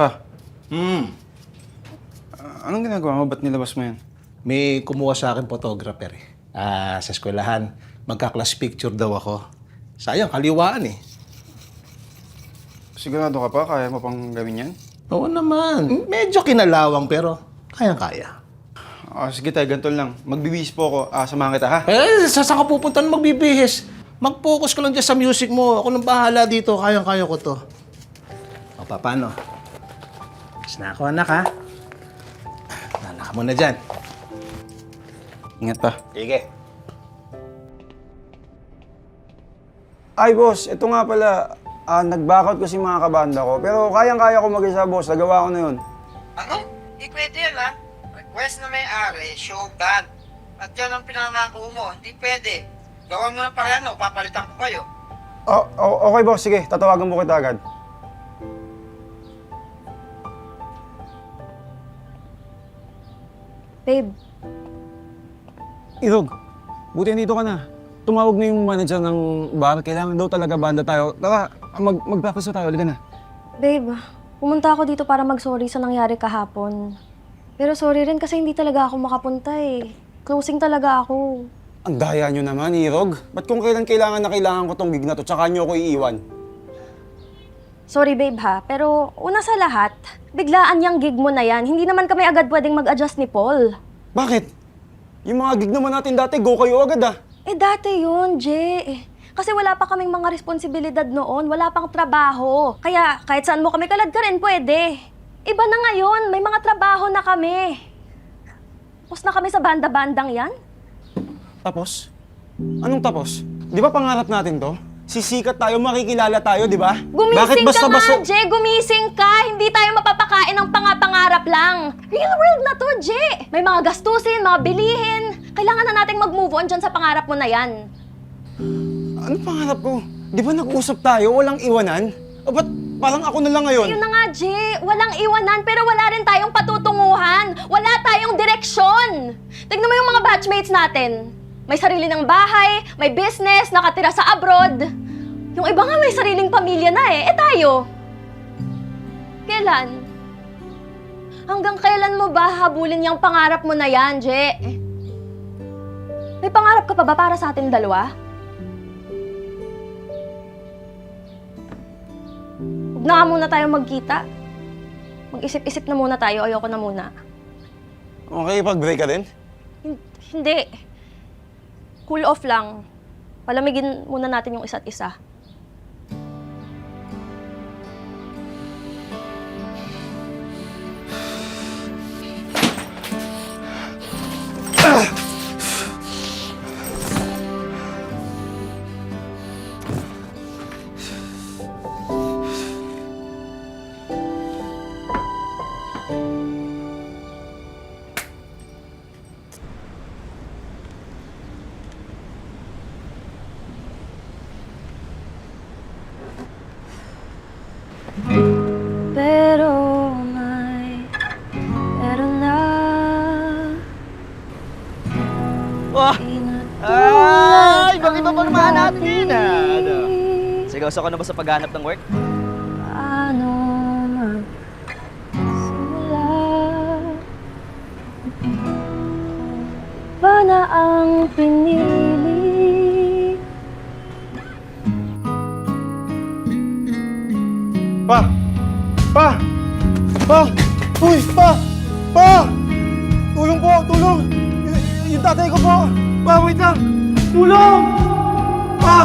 Pa, anong ginagawa mo? Ba't nilabas mo yan? May kumuha sa akin photographer eh. Sa eskwelahan. Magka-class picture daw ako. Sayang, kaliwaan eh. Sigurado ka pa? Kaya mo pang gawin yan? Oo naman. Medyo kinalawang pero kayang-kaya. Sige tayo, ganito lang. Magbibihis po ako. Samahan kita, ha? Saan ka pupunta na magbibihis? Mag-focus ka lang dyan sa music mo. Ako nang bahala dito. Kayang-kaya ko to. O, paano? Mas na ako, anak, ha? Nana ka muna dyan. Ingat pa. Sige. Ay, boss, ito nga pala. Nag-backout kasi mga kabanda ko. Pero kayang-kaya ko mag-isa, boss. Nagawa ko na yun. Ano? Hindi pwede yan, ha? Request na may-ari, show band. At yan ang pinangako mo. Hindi pwede. Gawin mo ng parehano, papalitan ko kayo. Okay, boss. Sige, tatawagan mo kita agad. Babe, Irog, buti nandito ka na. Tumawag na yung manager ng bar. Kailangan daw talaga banda tayo. Tara, mag-breakfast na tayo. Halika na. babe, pumunta ako dito para mag-sorry sa nangyari kahapon. Pero sorry rin kasi hindi talaga ako makapunta eh. Closing talaga ako. Ang daya nyo naman, Irog. Ba't kung kailan kailangan na kailangan ko tong gig na to, tsaka nyo ako iiwan? Sorry babe ha, pero una sa lahat, biglaan yung gig mo na yan. Hindi naman kami agad pwedeng mag-adjust ni Paul. Bakit? Yung mga gig naman natin dati, go kayo agad ah. Eh dati yun, Jay. Kasi wala pa kaming mga responsibilidad noon, wala pang trabaho. Kaya kahit saan mo kami kalad ka rin, pwede. Iba na ngayon, may mga trabaho na kami. Tapos na kami sa banda-bandang yan. Tapos? Anong tapos? Di ba pangarap natin to? Sisikat tayo, makikilala tayo, di ba? Gumising ka nga, Jay! Gumising ka! Hindi tayo mapapakain ng pangarap lang. Real world na to, Jay! May mga gastusin, mga bilihin. Kailangan na nating mag-move on dyan sa pangarap mo na yan. Anong pangarap ko? Di ba nag-usap tayo, walang iwanan? O ba't parang ako na lang ngayon? Ayun na nga, Jay. Walang iwanan, pero wala rin tayong patutunguhan. Wala tayong direksyon. Tignan mo yung mga batchmates natin. May sarili ng bahay, may business, nakatira sa abroad. Yung iba nga may sariling pamilya na eh. Eh tayo? Kailan? Hanggang kailan mo ba habulin yung pangarap mo na yan, Je? May pangarap ka pa ba para sa ating dalawa? Huwag na nga muna tayo magkita. Mag-isip-isip na muna tayo, ayoko na muna. Okay, pag-break ka din? Hindi. Cool off lang. Palamigin muna natin yung isa't isa. Pero meron na. Wah! Ay! Bakit ba naman natin yun Ano? Sigaw-saw ka na ba sa paghanap ng work? Ano magsimula? Ba na ang pinili? Pa! Pa! Pa! Uy! Pa! Pa! Tulong po! Tulong! Yung tatay ko po! Pa, wait lang! Tulong! Pa!